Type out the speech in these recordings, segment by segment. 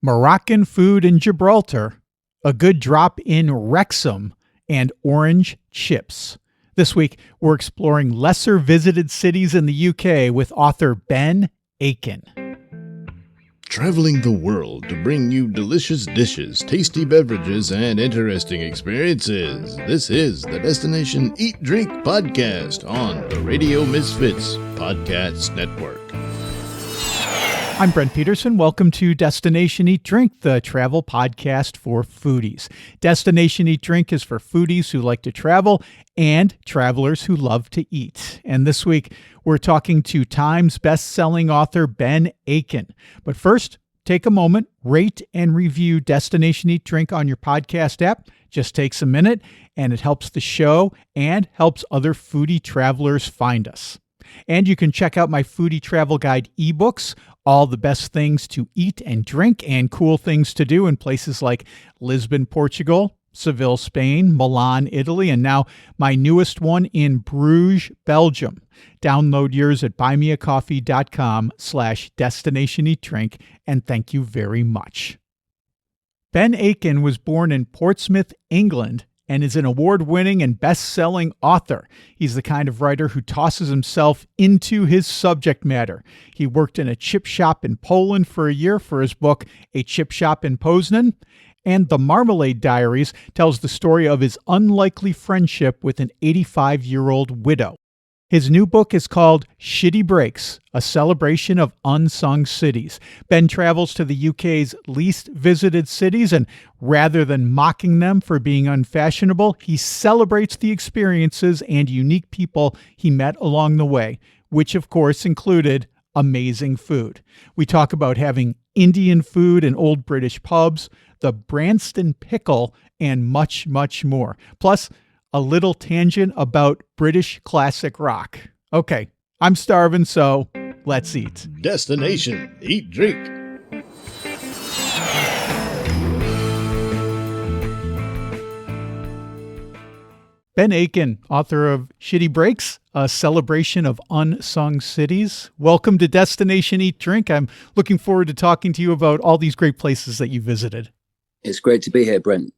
Moroccan food in Gibraltar, a good drop in Wrexham, and orange chips. This week, we're exploring lesser visited cities in the UK with author Ben Aitken. Traveling the world to bring you delicious dishes, tasty beverages, and interesting experiences. This is the Destination Eat Drink podcast on the Radio Misfits Podcast Network. I'm Brent Peterson. Welcome to Destination Eat Drink, the travel podcast for foodies. Destination Eat Drink is for foodies who like to travel and travelers who love to eat. And this week, we're talking to Times best-selling author Ben Aitken. But first, take a moment, rate and review Destination Eat Drink on your podcast app. Just takes a minute, and it helps the show and helps other foodie travelers find us. And you can check out my foodie travel guide ebooks, all the best things to eat and drink and cool things to do in places like Lisbon, Portugal, Seville, Spain, Milan, Italy, and now my newest one in Bruges, Belgium. Download yours at buymeacoffee.com/destinationeatdrink, and thank you very much. Ben Aitken was born in Portsmouth, England, and is an award-winning and best-selling author. He's the kind of writer who tosses himself into his subject matter. He worked in a chip shop in Poland for a year for his book, A Chip Shop in Poznan, and The Marmalade Diaries tells the story of his unlikely friendship with an 85-year-old widow. His new book is called Shitty Breaks, a celebration of unsung cities. Ben travels to the UK's least visited cities, and rather than mocking them for being unfashionable, he celebrates the experiences and unique people he met along the way, which of course included amazing food. We talk about having Indian food in old British pubs, the Branston pickle, and much, much more. Plus, a little tangent about British classic rock. Okay, I'm starving, so let's eat. Destination Eat Drink. Ben Aitken, author of Shitty Breaks, a celebration of unsung cities. Welcome to Destination Eat Drink. I'm looking forward to talking to you about all these great places that you visited. It's great to be here, Brent.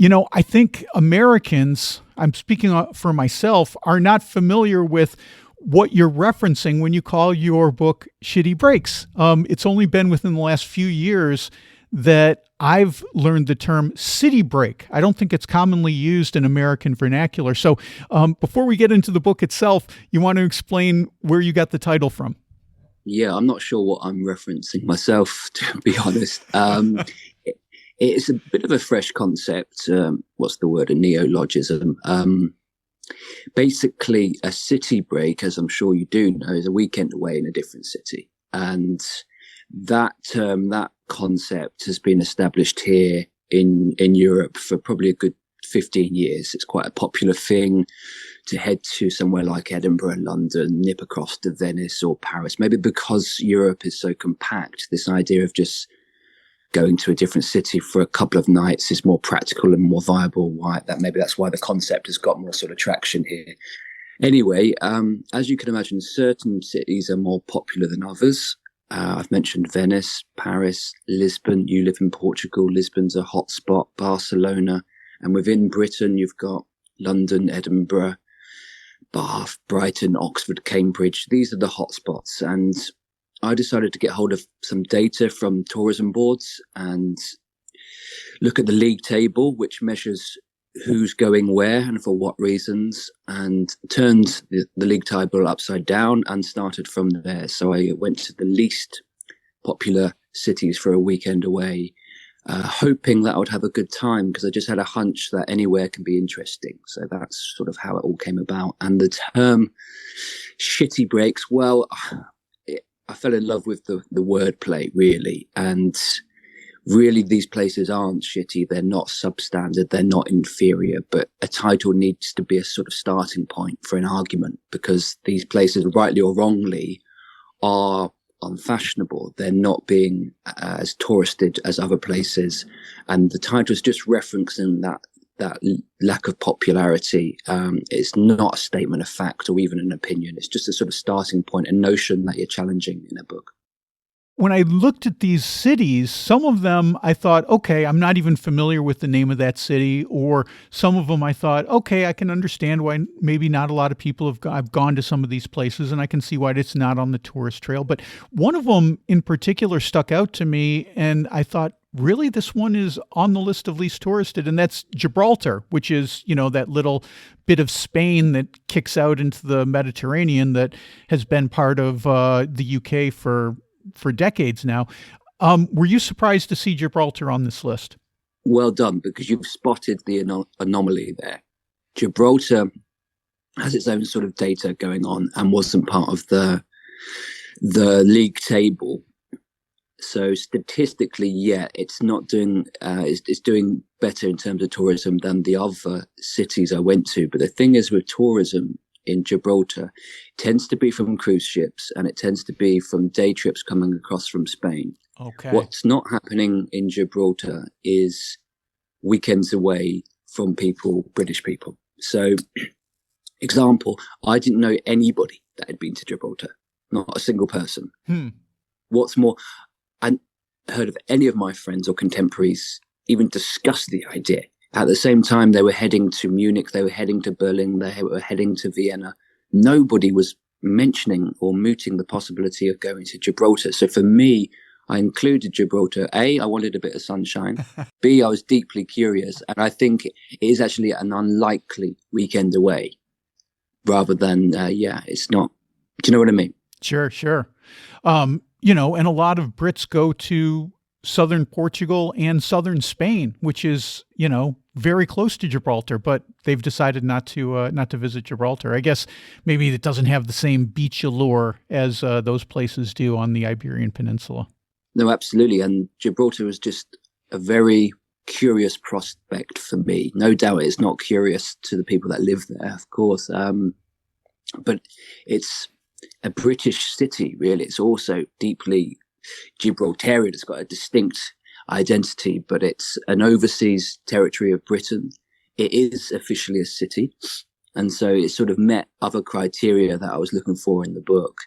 You know, I think Americans, I'm speaking for myself, are not familiar with what you're referencing when you call your book Shitty Breaks. It's only been within the last few years that I've learned the term city break. I don't think it's commonly used in American vernacular. So before we get into the book itself, you want to explain where you got the title from? Yeah, I'm not sure what I'm referencing myself, to be honest. It's a bit of a fresh concept. What's the word? A neologism. Basically, a city break, as I'm sure you do know, is a weekend away in a different city. And that term, that concept has been established here in Europe for probably a good 15 years. It's quite a popular thing to head to somewhere like Edinburgh, London, nip across to Venice or Paris. Maybe because Europe is so compact, this idea of just going to a different city for a couple of nights is more practical and more viable. Maybe that's why the concept has got more sort of traction here. Anyway, as you can imagine, certain cities are more popular than others. I've mentioned Venice, Paris, Lisbon. You live in Portugal. Lisbon's a hotspot, Barcelona. And within Britain, you've got London, Edinburgh, Bath, Brighton, Oxford, Cambridge. These are the hotspots. And I decided to get hold of some data from tourism boards and look at the league table, which measures who's going where and for what reasons, and turned the league table upside down and started from there. So I went to the least popular cities for a weekend away, hoping that I would have a good time, because I just had a hunch that anywhere can be interesting. So that's sort of how it all came about. And the term shitty breaks, well, I fell in love with the wordplay, really. And really, these places aren't shitty. They're not substandard. They're not inferior. But a title needs to be a sort of starting point for an argument, because these places, rightly or wrongly, are unfashionable. They're not being as touristed as other places. And the title is just referencing that lack of popularity. It's not a statement of fact or even an opinion. It's just a sort of starting point, a notion that you're challenging in a book. when I looked at these cities, some of them I thought, okay, I'm not even familiar with the name of that city, or some of them I thought, okay, I can understand why maybe not a lot of people I've gone to some of these places, and I can see why it's not on the tourist trail. But one of them in particular stuck out to me, and I thought, really, this one is on the list of least touristed, and that's Gibraltar, which is, that little bit of Spain that kicks out into the Mediterranean that has been part of the UK for decades now. Were you surprised to see Gibraltar on this list? Well done, because you've spotted the anomaly there. Gibraltar has its own sort of data going on and wasn't part of the league table. So statistically, it's not doing. It's doing better in terms of tourism than the other cities I went to. But the thing is, with tourism in Gibraltar, it tends to be from cruise ships, and it tends to be from day trips coming across from Spain. Okay. What's not happening in Gibraltar is weekends away from British people. So, example, I didn't know anybody that had been to Gibraltar, not a single person. What's more, I hadn't heard of any of my friends or contemporaries even discuss the idea. At the same time, they were heading to Munich, they were heading to Berlin, they were heading to Vienna. Nobody was mentioning or mooting the possibility of going to Gibraltar. So for me, I included Gibraltar. A, I wanted a bit of sunshine. B, I was deeply curious. And I think it is actually an unlikely weekend away rather than, it's not. Do you know what I mean? Sure. And a lot of Brits go to southern Portugal and southern Spain, which is, very close to Gibraltar, but they've decided not to visit Gibraltar. I guess maybe it doesn't have the same beach allure as those places do on the Iberian Peninsula. No, absolutely. And Gibraltar was just a very curious prospect for me. No doubt it's not curious to the people that live there, of course. But it's a British city, really. It's also deeply Gibraltarian. It's got a distinct identity, but it's an overseas territory of Britain. It is officially a city. And so it sort of met other criteria that I was looking for in the book.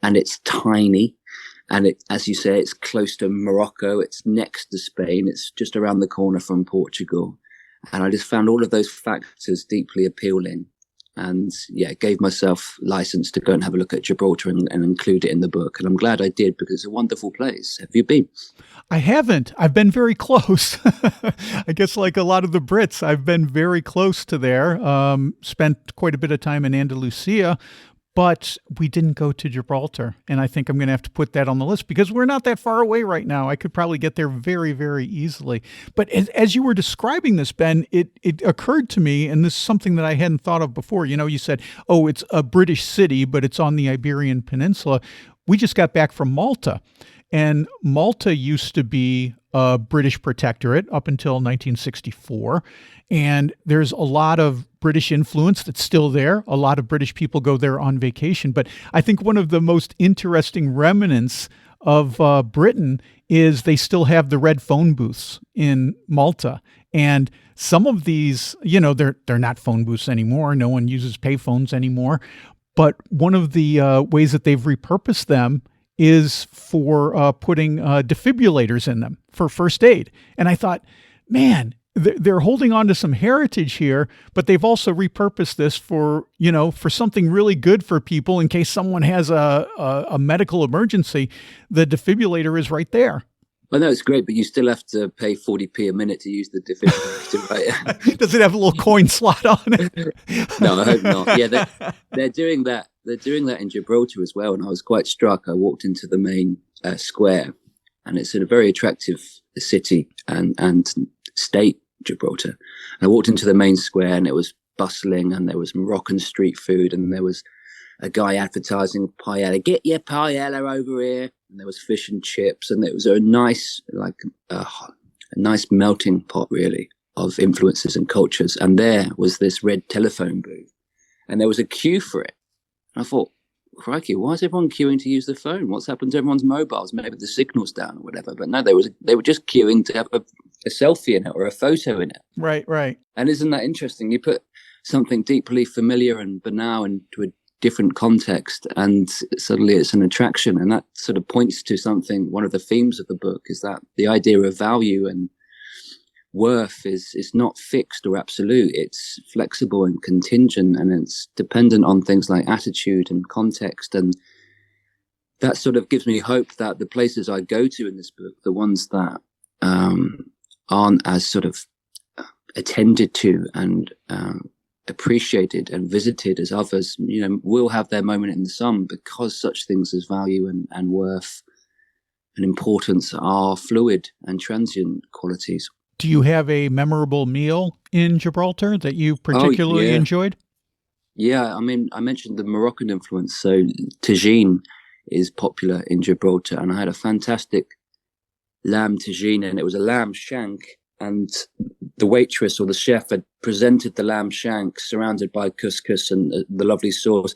And it's tiny. And it, as you say, it's close to Morocco. It's next to Spain. It's just around the corner from Portugal. And I just found all of those factors deeply appealing. And gave myself license to go and have a look at Gibraltar and include it in the book. And I'm glad I did, because it's a wonderful place. Have you been? I haven't. I've been very close. I guess like a lot of the Brits, I've been very close to there. Spent quite a bit of time in Andalusia, but we didn't go to Gibraltar. And I think I'm going to have to put that on the list because we're not that far away right now. I could probably get there very, very easily. But as you were describing this, Ben, it occurred to me, and this is something that I hadn't thought of before. You said, oh, it's a British city, but it's on the Iberian Peninsula. We just got back from Malta. And Malta used to be a British protectorate up until 1964. And there's a lot of British influence that's still there. A lot of British people go there on vacation. But I think one of the most interesting remnants of Britain is they still have the red phone booths in Malta. And some of these, they're not phone booths anymore. No one uses payphones anymore. But one of the ways that they've repurposed them is for putting defibrillators in them for first aid. And I thought, man, they're holding on to some heritage here, but they've also repurposed this for something really good for people in case someone has a medical emergency. The defibrillator is right there. I know it's great, but you still have to pay 40p a minute to use the defibrillator, right? Does it have a little coin slot on it? No, I hope not. Yeah, they're doing that. They're doing that in Gibraltar as well, and I was quite struck. I walked into the main square, and it's in a very attractive city and state, Gibraltar. And I walked into the main square, and it was bustling, and there was Moroccan street food, and there was a guy advertising paella. Get your paella over here. And there was fish and chips, and it was a nice, a nice melting pot, really, of influences and cultures. And there was this red telephone booth, and there was a queue for it. And I thought, crikey, why is everyone queuing to use the phone? What's happened to everyone's mobiles? Maybe the signal's down or whatever. But no, they were just queuing to have a selfie in it or a photo in it. Right. And isn't that interesting? You put something deeply familiar and banal into a different context, and suddenly it's an attraction. And that sort of points to something. One of the themes of the book is that the idea of value and worth is not fixed or absolute. It's flexible and contingent, and it's dependent on things like attitude and context. And that sort of gives me hope that the places I go to in this book, the ones that aren't as sort of attended to and appreciated and visited as others, will have their moment in the sun, because such things as value and worth and importance are fluid and transient qualities. Do you have a memorable meal in Gibraltar that you particularly enjoyed? Yeah, I mean, I mentioned the Moroccan influence, so tagine is popular in Gibraltar, and I had a fantastic lamb tagine, and it was a lamb shank, and the waitress or the chef had presented the lamb shank surrounded by couscous and the lovely sauce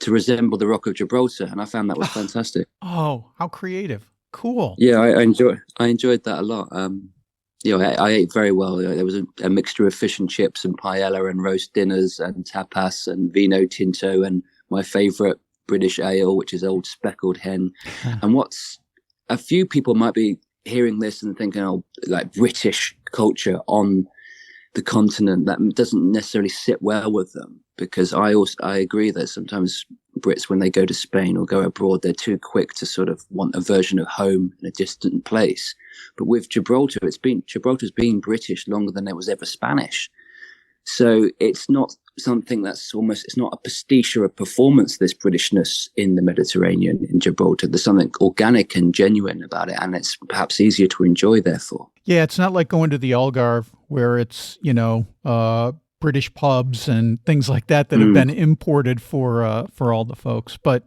to resemble the Rock of Gibraltar, and I found that was fantastic. Oh, how creative. Cool. Yeah, I enjoyed that a lot. I ate very well. There was a mixture of fish and chips and paella and roast dinners and tapas and vino tinto and my favorite British ale, which is Old Speckled Hen. And what's a few people might be hearing this and thinking, oh, like British culture on the continent, that doesn't necessarily sit well with them, because I agree that sometimes Brits, when they go to Spain or go abroad, they're too quick to sort of want a version of home in a distant place. But with Gibraltar, Gibraltar's been British longer than it was ever Spanish. So it's not something it's not a pastiche or a performance, this Britishness in the Mediterranean, in Gibraltar. There's something organic and genuine about it, and it's perhaps easier to enjoy, therefore. Yeah, it's not like going to the Algarve where it's, British pubs and things like that have been imported for all the folks. But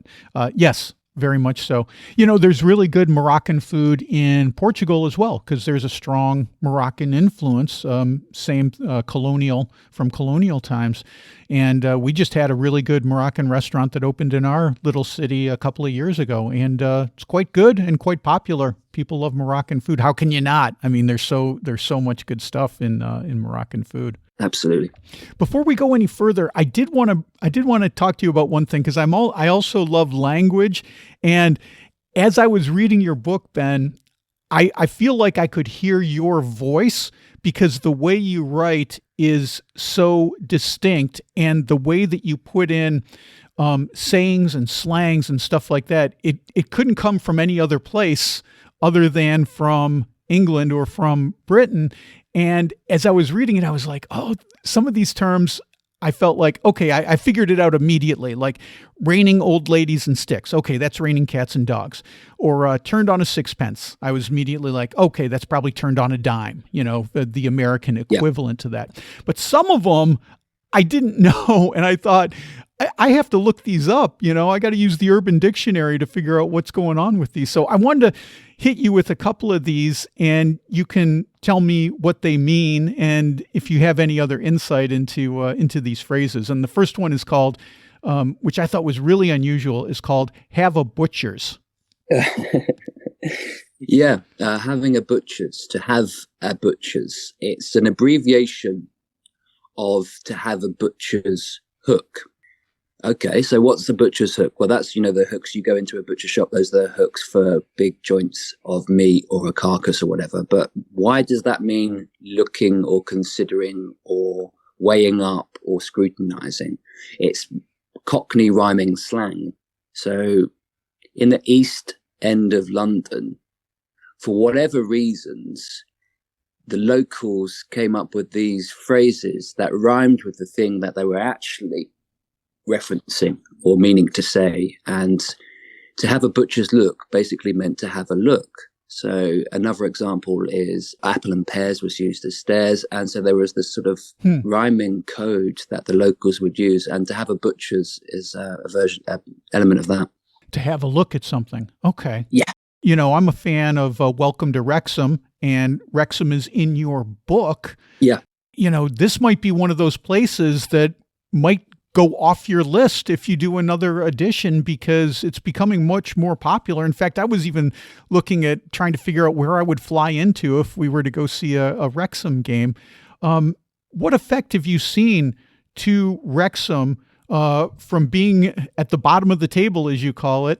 yes, very much so. There's really good Moroccan food in Portugal as well, because there's a strong Moroccan influence, same from colonial times. And we just had a really good Moroccan restaurant that opened in our little city a couple of years ago. And it's quite good and quite popular. People love Moroccan food. How can you not? I mean, there's so much good stuff in Moroccan food. Absolutely. Before we go any further, I did want to talk to you about one thing, because I also love language, and as I was reading your book, Ben, I feel like I could hear your voice, because the way you write is so distinct, and the way that you put in sayings and slangs and stuff like that, it couldn't come from any other place other than from England or from Britain. And as I was reading it, I was like, oh, some of these terms, I felt like, okay, I figured it out immediately. Like raining old ladies and sticks. Okay, that's raining cats and dogs. Or turned on a sixpence. I was immediately like, okay, that's probably turned on a dime, the American equivalent to that. But some of them I didn't know. And I thought, I have to look these up. I got to use the Urban Dictionary to figure out what's going on with these. So I wanted to hit you with a couple of these, and you can tell me what they mean and if you have any other insight into these phrases. And the first one is called, which I thought was really unusual, is called "have a butcher's." Yeah, having a butcher's, to have a butcher's. It's an abbreviation of to have a butcher's hook. Okay, so what's the butcher's hook? Well, that's, the hooks you go into a butcher shop. Those are the hooks for big joints of meat or a carcass or whatever. But why does that mean looking or considering or weighing up or scrutinizing? It's Cockney rhyming slang. So in the East End of London, for whatever reasons, the locals came up with these phrases that rhymed with the thing that they were actually referencing or meaning to say. And to have a butcher's look basically meant to have a look. So another example is apple and pears was used as stairs, and so there was this sort of rhyming code that the locals would use, and to have a butcher's is element of that. To have a look at something. Okay. Yeah. I'm a fan of Welcome to Wrexham, and Wrexham is in your book. Yeah. This might be one of those places that might go off your list if you do another edition, because it's becoming much more popular. In fact, I was even looking at trying to figure out where I would fly into if we were to go see a Wrexham game. What effect have you seen to Wrexham from being at the bottom of the table, as you call it,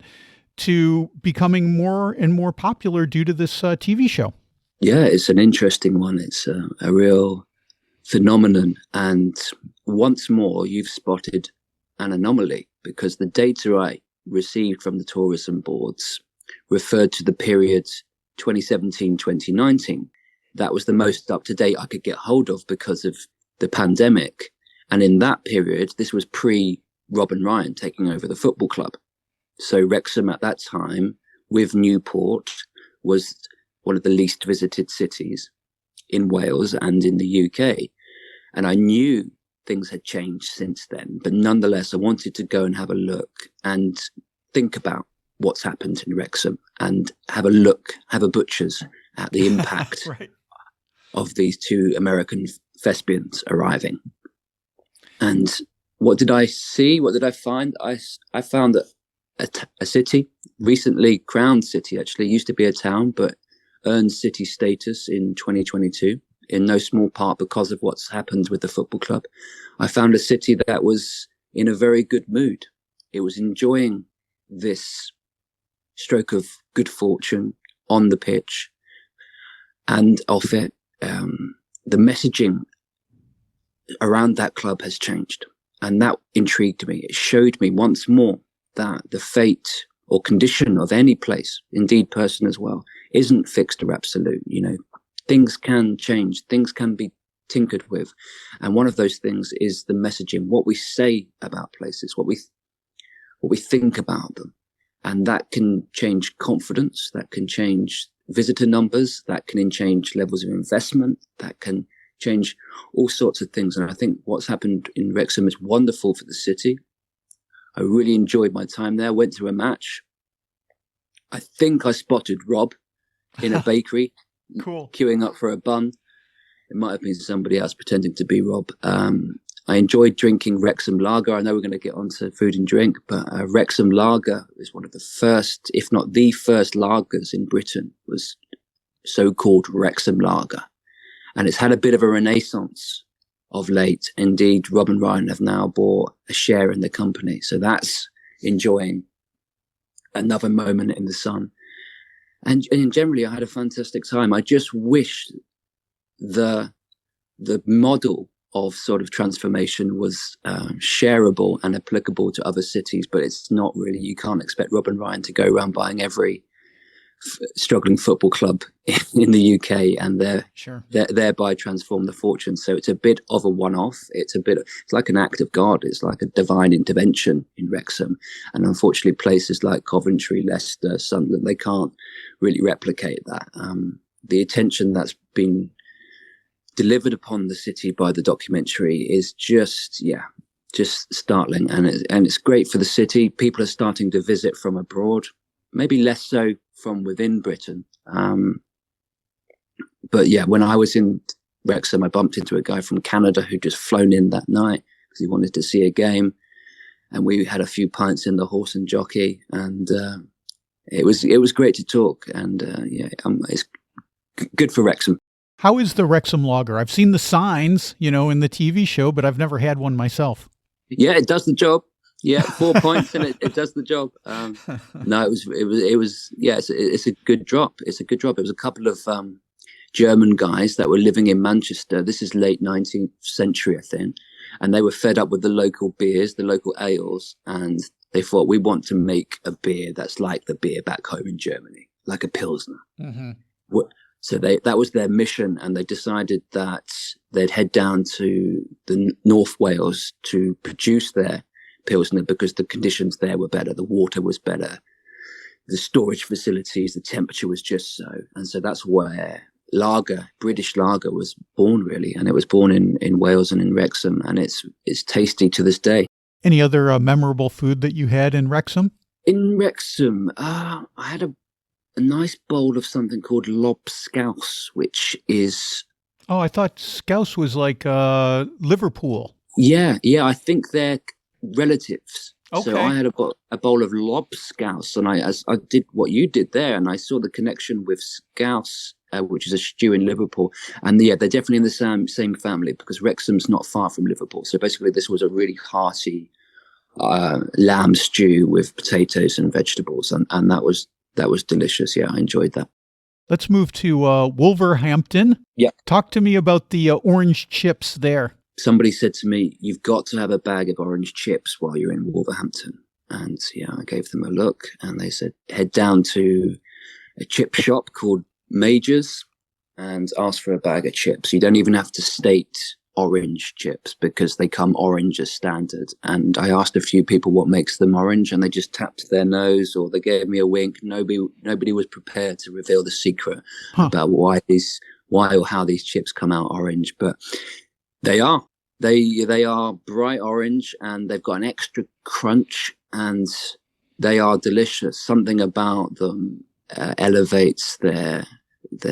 to becoming more and more popular due to this TV show. Yeah, it's an interesting one. It's a real phenomenon. And once more, you've spotted an anomaly, because the data I received from the tourism boards referred to the period 2017-2019. That was the most up to date I could get hold of because of the pandemic. And in that period, this was pre Robin Ryan taking over the football club. So Wrexham at that time, with Newport, was one of the least visited cities in Wales and in the UK. And I knew things had changed since then, but nonetheless, I wanted to go and have a look and think about what's happened in Wrexham and have a butcher's at the impact right. of these two American thespians arriving. And what did I see? What did I find? I found that a city, recently crowned city, actually used to be a town, but earned city status in 2022, in no small part because of what's happened with the football club. I found a city that was in a very good mood. It was enjoying this stroke of good fortune on the pitch and off it. The messaging around that club has changed, and that intrigued me. It showed me once more that the fate or condition of any place, indeed person as well, isn't fixed or absolute. You know, things can change, things can be tinkered with, and one of those things is the messaging, what we say about places, what we think about them. And that can change confidence, that can change visitor numbers, that can change levels of investment, that can change all sorts of things. And I think what's happened in Wrexham is wonderful for the city. I really enjoyed my time there. Went to a match. I think I spotted Rob in a bakery, cool, queuing up for a bun. It might have been somebody else pretending to be Rob. I enjoyed drinking Wrexham lager. I know we're going to get onto food and drink, but Wrexham lager is one of the first, if not the first lagers in Britain, was so-called Wrexham lager. And it's had a bit of a renaissance of late. Indeed, Rob and Ryan have now bought a share in the company. So that's enjoying another moment in the sun. And generally, I had a fantastic time. I just wish the model of sort of transformation was shareable and applicable to other cities, but it's not really. You can't expect Rob and Ryan to go around buying every struggling football club in the UK and thereby transform the fortune. So it's a bit of a one-off. It's like an act of God. It's like a divine intervention in Wrexham. And unfortunately, places like Coventry, Leicester, Sunderland, they can't really replicate that. The attention that's been delivered upon the city by the documentary is just startling. And it's great for the city. People are starting to visit from abroad, maybe less so from within Britain. But yeah, when I was in Wrexham, I bumped into a guy from Canada who'd just flown in that night because he wanted to see a game. And we had a few pints in the Horse and Jockey, and it was great to talk. And it's good for Wrexham. How is the Wrexham lager? I've seen the signs, in the TV show, but I've never had one myself. Yeah, it does the job. Yeah, 4 points and it does the job. No, it's a good drop. It's a good drop. It was a couple of German guys that were living in Manchester. This is late 19th century, I think. And they were fed up with the local beers, the local ales. And they thought, we want to make a beer that's like the beer back home in Germany, like a Pilsner. Mm-hmm. So that was their mission. And they decided that they'd head down to the North Wales to produce their Pilsner because the conditions there were better. The water was better. The storage facilities, the temperature was just so. And so that's where British lager was born, really. And it was born in Wales and in Wrexham. And it's tasty to this day. Any other memorable food that you had in Wrexham? In Wrexham, I had a nice bowl of something called lobscouse, which is... Oh, I thought scouse was like Liverpool. Yeah, I think they're relatives. Okay. So I had a bowl of lobscouse, and I did what you did there, and I saw the connection with scouse, which is a stew in Liverpool. And yeah, they're definitely in the same family because Wrexham's not far from Liverpool. So basically this was a really hearty lamb stew with potatoes and vegetables, and that was delicious. Yeah, I enjoyed that. Let's move to Wolverhampton. Yeah. Talk to me about the orange chips there. Somebody said to me, "You've got to have a bag of orange chips while you're in Wolverhampton." And yeah, I gave them a look, and they said, "Head down to a chip shop called Major's and ask for a bag of chips. You don't even have to state orange chips because they come orange as standard." And I asked a few people what makes them orange, and they just tapped their nose or they gave me a wink. Nobody was prepared to reveal the secret about why or how these chips come out orange, but they are. They are bright orange, and they've got an extra crunch, and they are delicious. Something about them elevates their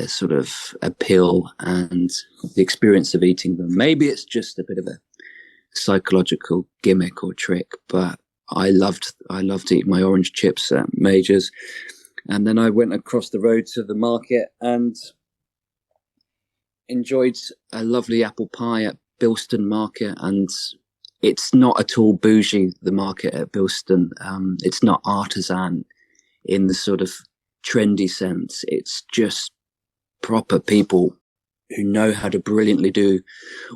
sort of appeal and the experience of eating them. Maybe it's just a bit of a psychological gimmick or trick, but I loved eating my orange chips at Major's. And then I went across the road to the market and enjoyed a lovely apple pie at Bilston Market. And it's not at all bougie, the market at Bilston. It's not artisan in the sort of trendy sense. It's just proper people who know how to brilliantly do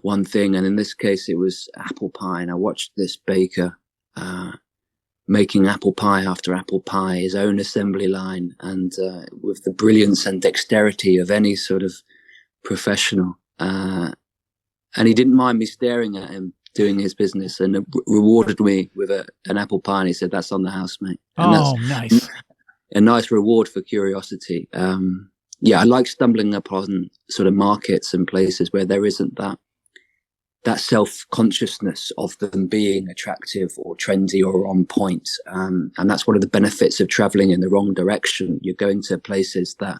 one thing. And in this case, it was apple pie. And I watched this baker making apple pie after apple pie, his own assembly line, and with the brilliance and dexterity of any sort of professional. And he didn't mind me staring at him doing his business, and rewarded me with an apple pie. And he said, "That's on the house, mate." And that's nice. A nice reward for curiosity. Yeah, I like stumbling upon sort of markets and places where there isn't that self-consciousness of them being attractive or trendy or on point. And that's one of the benefits of traveling in the wrong direction. You're going to places that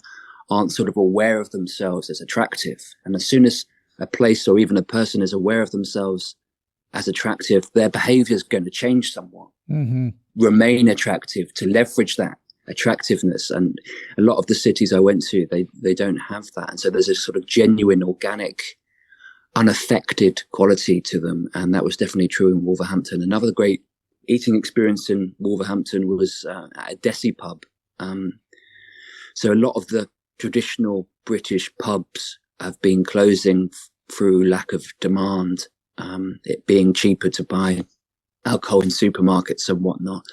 aren't sort of aware of themselves as attractive. And as soon as a place or even a person is aware of themselves as attractive, their behavior is going to change somewhat. Mm-hmm. Remain attractive to leverage that attractiveness. And a lot of the cities I went to, they don't have that. And so there's a sort of genuine, organic, unaffected quality to them. And that was definitely true in Wolverhampton. Another great eating experience in Wolverhampton was at a desi pub. So a lot of the traditional British pubs have been closing through lack of demand, it being cheaper to buy alcohol in supermarkets and whatnot.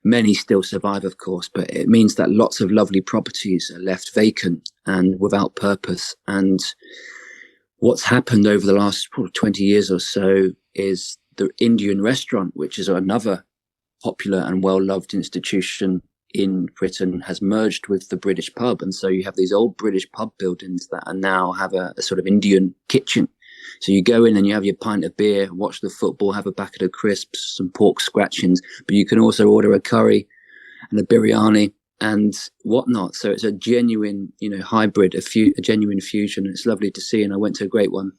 Many still survive, of course, but it means that lots of lovely properties are left vacant and without purpose. And what's happened over the last 20 years or so is the Indian restaurant, which is another popular and well-loved institution in Britain, has merged with the British pub. And so you have these old British pub buildings that are now have a sort of Indian kitchen. So you go in and you have your pint of beer, watch the football, have a packet of crisps, some pork scratchings, but you can also order a curry and a biryani and whatnot. So it's a genuine, hybrid, a genuine fusion. It's lovely to see. And I went to a great one,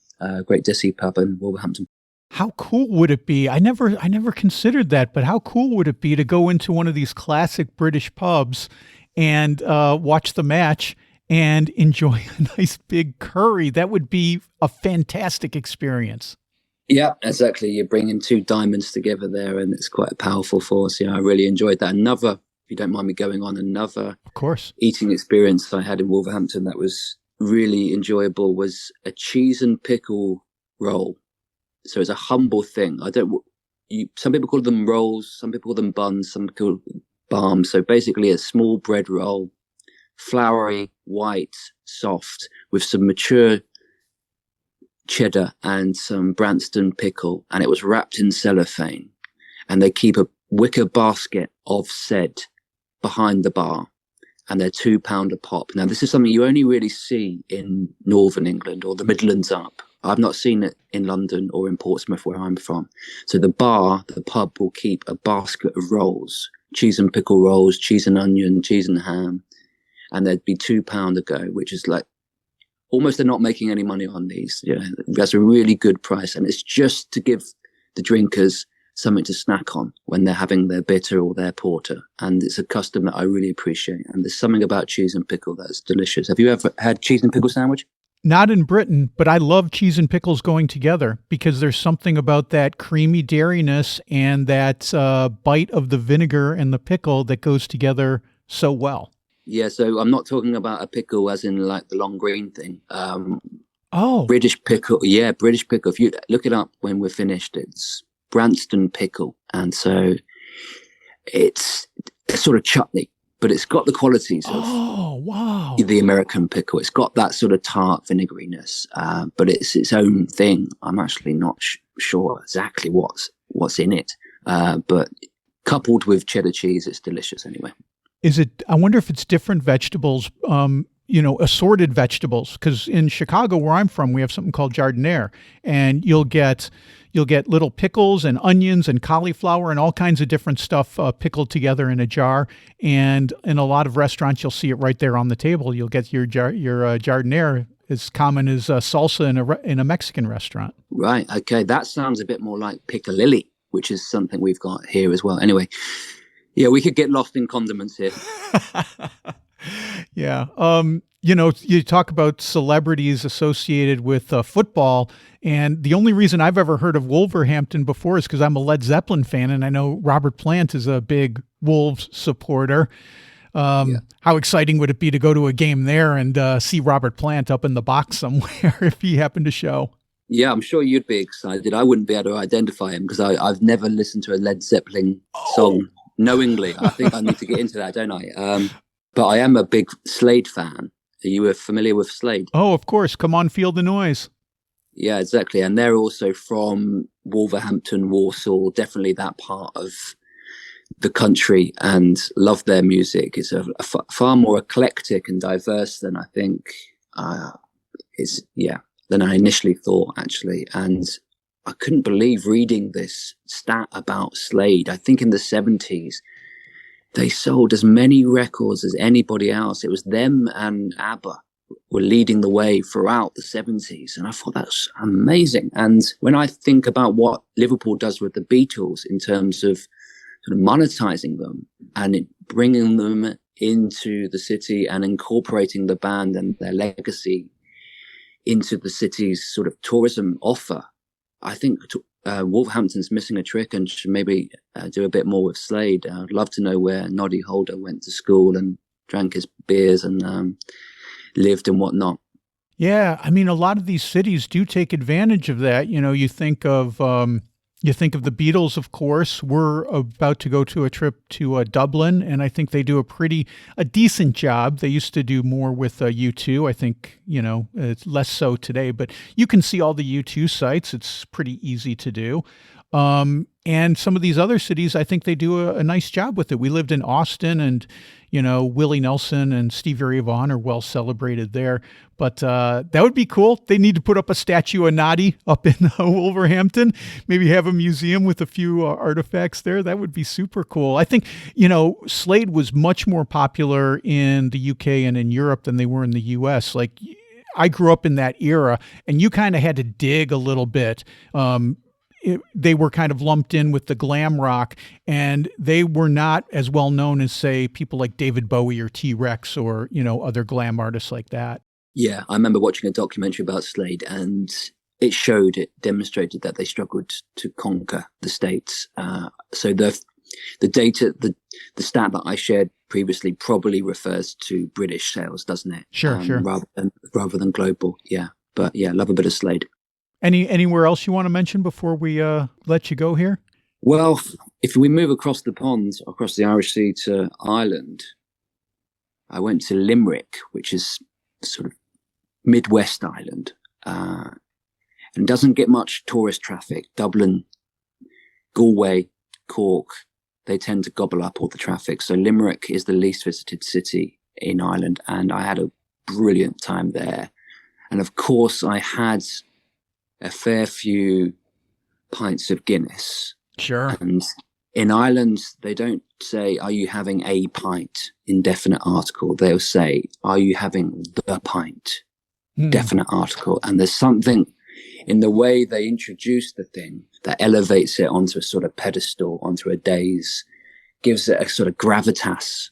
great desi pub in Wolverhampton. How cool would it be? I never considered that, but how cool would it be to go into one of these classic British pubs and watch the match and enjoy a nice big curry? That would be a fantastic experience. Yeah, exactly. You're bringing two diamonds together there, and it's quite a powerful force. Yeah, I really enjoyed that. Another, if you don't mind me going on, another of course eating experience I had in Wolverhampton that was really enjoyable was a cheese and pickle roll. So it's a humble thing. Some people call them rolls, some people call them buns, some call them balms. So basically a small bread roll, floury, white, soft, with some mature cheddar and some Branston pickle. And it was wrapped in cellophane. And they keep a wicker basket of said behind the bar. And they're £2 a pop. Now, this is something you only really see in Northern England or the Midlands up. I've not seen it in London or in Portsmouth, where I'm from. So the pub will keep a basket of rolls, cheese and pickle rolls, cheese and onion, cheese and ham. And there'd be £2 a go, which is like, almost they're not making any money on these. That's a really good price. And it's just to give the drinkers something to snack on when they're having their bitter or their porter. And it's a custom that I really appreciate. And there's something about cheese and pickle that's delicious. Have you ever had cheese and pickle sandwich? Not in Britain, but I love cheese and pickles going together because there's something about that creamy dairiness and that bite of the vinegar and the pickle that goes together so well. Yeah, so I'm not talking about a pickle as in like the long green thing. Oh, British pickle, yeah, British pickle. If you look it up when we're finished, it's Branston pickle, and so it's a sort of chutney, but it's got the qualities of wow. the American pickle. It's got that sort of tart vinegariness, but it's its own thing. I'm actually not sure exactly what's in it, but coupled with cheddar cheese, it's delicious anyway. Is it? I wonder if it's different vegetables, assorted vegetables. Because in Chicago, where I'm from, we have something called jardiniere, and you'll get little pickles and onions and cauliflower and all kinds of different stuff pickled together in a jar. And in a lot of restaurants, you'll see it right there on the table. You'll get your jardiniere as common as salsa in a Mexican restaurant. Right. Okay. That sounds a bit more like piccalilli, which is something we've got here as well. Anyway. Yeah, we could get lost in condiments here. Yeah. You talk about celebrities associated with football, and the only reason I've ever heard of Wolverhampton before is because I'm a Led Zeppelin fan, and I know Robert Plant is a big Wolves supporter. How exciting would it be to go to a game there and see Robert Plant up in the box somewhere if he happened to show? Yeah, I'm sure you'd be excited. I wouldn't be able to identify him because I've never listened to a Led Zeppelin song. Knowingly, I think I need to get into that, don't I? But I am a big Slade fan. Are you familiar with Slade? Oh, of course. Come on, feel the noise. Yeah, exactly. And they're also from Wolverhampton, Warsaw, definitely that part of the country, and love their music. It's a far more eclectic and diverse than I think than I initially thought, actually. And I couldn't believe reading this stat about Slade. I think in the 70s, they sold as many records as anybody else. It was them and ABBA were leading the way throughout the 70s. And I thought that's amazing. And when I think about what Liverpool does with the Beatles in terms of sort of monetizing them and bringing them into the city and incorporating the band and their legacy into the city's sort of tourism offer, I think Wolverhampton's missing a trick and should maybe do a bit more with Slade. I'd love to know where Noddy Holder went to school and drank his beers and lived and whatnot. Yeah, I mean, a lot of these cities do take advantage of that. You think of the Beatles, of course. We're about to go to a trip to Dublin, and I think they do a decent job. They used to do more with U2. I think, it's less so today, but you can see all the U2 sites. It's pretty easy to do. And some of these other cities, I think they do a nice job with it. We lived in Austin, and Willie Nelson and Stevie Ray Vaughan are well celebrated there. But that would be cool. They need to put up a statue of Noddy up in Wolverhampton. Maybe have a museum with a few artifacts there. That would be super cool. I think, Slade was much more popular in the UK and in Europe than they were in the US. Like, I grew up in that era, and you kind of had to dig a little bit. They were kind of lumped in with the glam rock, and they were not as well known as, say, people like David Bowie or T-Rex or, other glam artists like that. Yeah, I remember watching a documentary about Slade, and it demonstrated that they struggled to conquer the States. So the data, the stat that I shared previously probably refers to British sales, doesn't it? Sure. Rather than global. Yeah, but yeah, love a bit of Slade. Anywhere else you want to mention before we let you go here? Well, if we move across the pond, across the Irish Sea to Ireland, I went to Limerick, which is sort of Midwest Ireland, and doesn't get much tourist traffic. Dublin, Galway, Cork, they tend to gobble up all the traffic. So Limerick is the least visited city in Ireland, and I had a brilliant time there. And of course, I had a fair few pints of Guinness. Sure. And in Ireland, they don't say, "Are you having a pint?" Indefinite article. They'll say, "Are you having the pint?" Definite article. And there's something in the way they introduce the thing that elevates it onto a sort of pedestal, onto a dais, gives it a sort of gravitas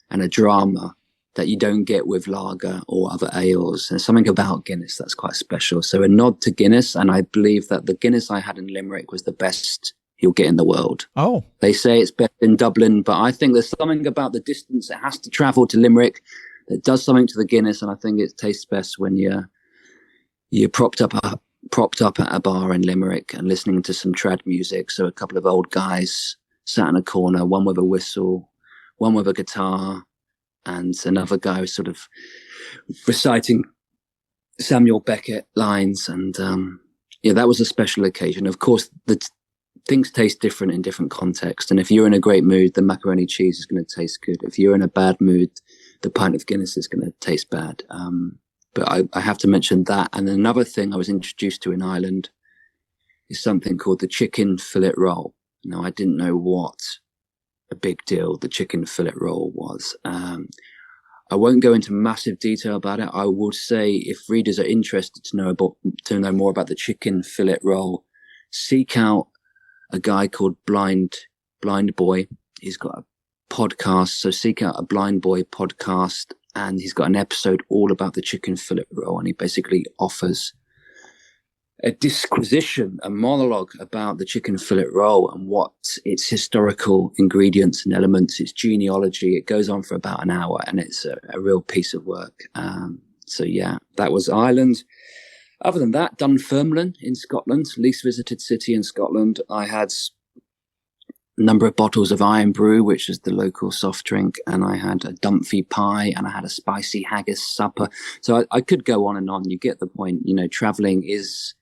and a drama that you don't get with lager or other ales. There's something about Guinness that's quite special. So a nod to Guinness, and I believe that the Guinness I had in Limerick was the best you'll get in the world. Oh. They say it's better in Dublin, but I think there's something about the distance it has to travel to Limerick that does something to the Guinness, and I think it tastes best when you're propped up at a bar in Limerick and listening to some trad music. So a couple of old guys sat in a corner, one with a whistle, one with a guitar, and another guy was sort of reciting Samuel Beckett lines. And that was a special occasion. Of course, things taste different in different contexts. And if you're in a great mood, the macaroni cheese is going to taste good. If you're in a bad mood, the pint of Guinness is going to taste bad. But I have to mention that. And another thing I was introduced to in Ireland is something called the chicken fillet roll. Now, I didn't know what a big deal the chicken fillet roll was. I won't go into massive detail about it. I will say, if readers are interested to know more about the chicken fillet roll, seek out a guy called Blind Boy. He's got a podcast, so seek out a Blind Boy podcast, and he's got an episode all about the chicken fillet roll, and he basically offers a disquisition, a monologue about the chicken fillet roll and what its historical ingredients and elements, its genealogy. It goes on for about an hour, and it's a real piece of work. So yeah, that was Ireland. Other than that, Dunfermline in Scotland, least visited city in Scotland. I had a number of bottles of Iron Brew, which is the local soft drink, and I had a Dumphy pie, and I had a spicy haggis supper. So I could go on and on. You get the point. Traveling is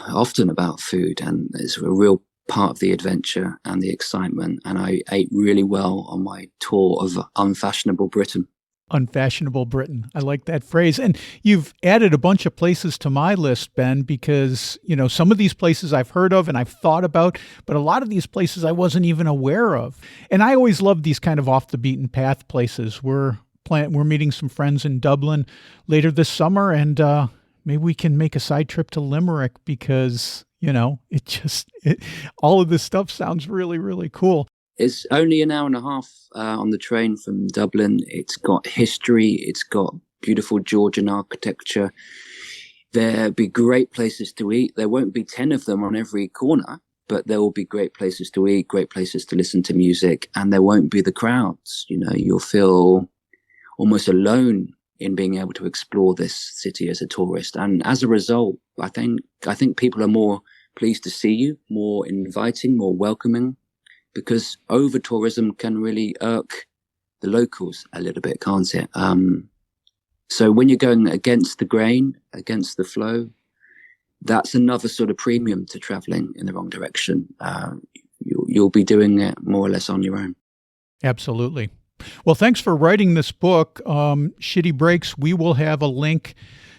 often about food, and it's a real part of the adventure and the excitement. And I ate really well on my tour of unfashionable Britain. Unfashionable Britain. I like that phrase. And you've added a bunch of places to my list, Ben, because, some of these places I've heard of and I've thought about, but a lot of these places I wasn't even aware of. And I always love these kind of off the beaten path places. We're meeting some friends in Dublin later this summer, and maybe we can make a side trip to Limerick because, all of this stuff sounds really, really cool. It's only an hour and a half on the train from Dublin. It's got history. It's got beautiful Georgian architecture. There'll be great places to eat. There won't be 10 of them on every corner, but there will be great places to eat, great places to listen to music, and there won't be the crowds. You'll feel almost alone in being able to explore this city as a tourist. And as a result, I think people are more pleased to see you, more inviting, more welcoming, because over-tourism can really irk the locals a little bit, can't it? So when you're going against the grain, against the flow, that's another sort of premium to traveling in the wrong direction. You'll be doing it more or less on your own. Absolutely. Well, thanks for writing this book, Shitty Breaks. We will have a link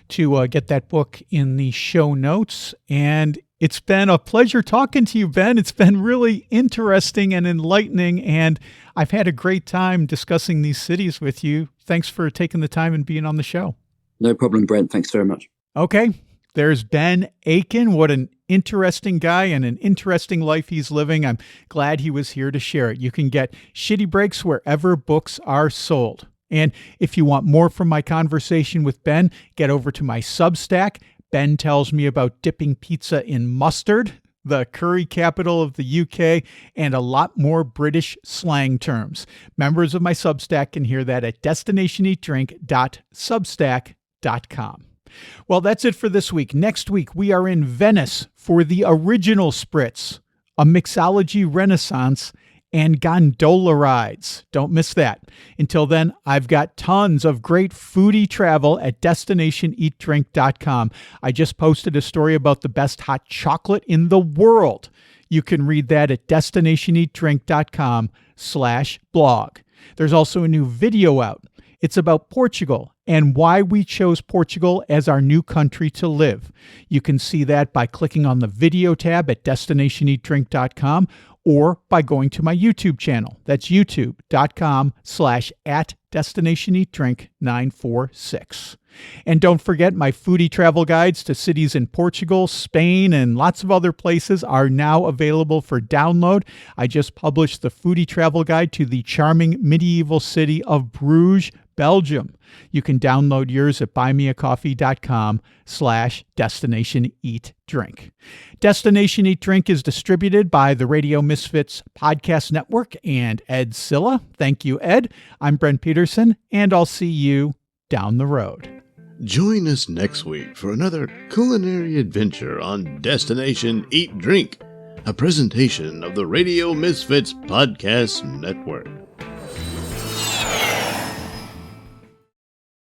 to get that book in the show notes. And it's been a pleasure talking to you, Ben. It's been really interesting and enlightening, and I've had a great time discussing these cities with you. Thanks for taking the time and being on the show. No problem, Brent. Thanks very much. Okay. There's Ben Aitken. What an interesting guy and an interesting life he's living. I'm glad he was here to share it. You can get Shitty Breaks wherever books are sold. And if you want more from my conversation with Ben, get over to my Substack. Ben tells me about dipping pizza in mustard, the curry capital of the UK, and a lot more British slang terms. Members of my Substack can hear that at destinationeatdrink.substack.com. Well, that's it for this week. Next week, we are in Venice for the original spritz, a mixology renaissance, and gondola rides. Don't miss that. Until then, I've got tons of great foodie travel at destinationeatdrink.com. I just posted a story about the best hot chocolate in the world. You can read that at destinationeatdrink.com/blog. There's also a new video out. It's about Portugal and why we chose Portugal as our new country to live. You can see that by clicking on the video tab at destinationeatdrink.com or by going to my YouTube channel. That's youtube.com/@destinationeatdrink946. And don't forget, my foodie travel guides to cities in Portugal, Spain, and lots of other places are now available for download. I just published the foodie travel guide to the charming medieval city of Bruges, Belgium. You can download yours at buymeacoffee.com/Destination Eat Drink. Destination Eat Drink is distributed by the Radio Misfits Podcast Network and Ed Silla. Thank you, Ed. I'm Brent Peterson, and I'll see you down the road. Join us next week for another culinary adventure on Destination Eat Drink, a presentation of the Radio Misfits Podcast Network.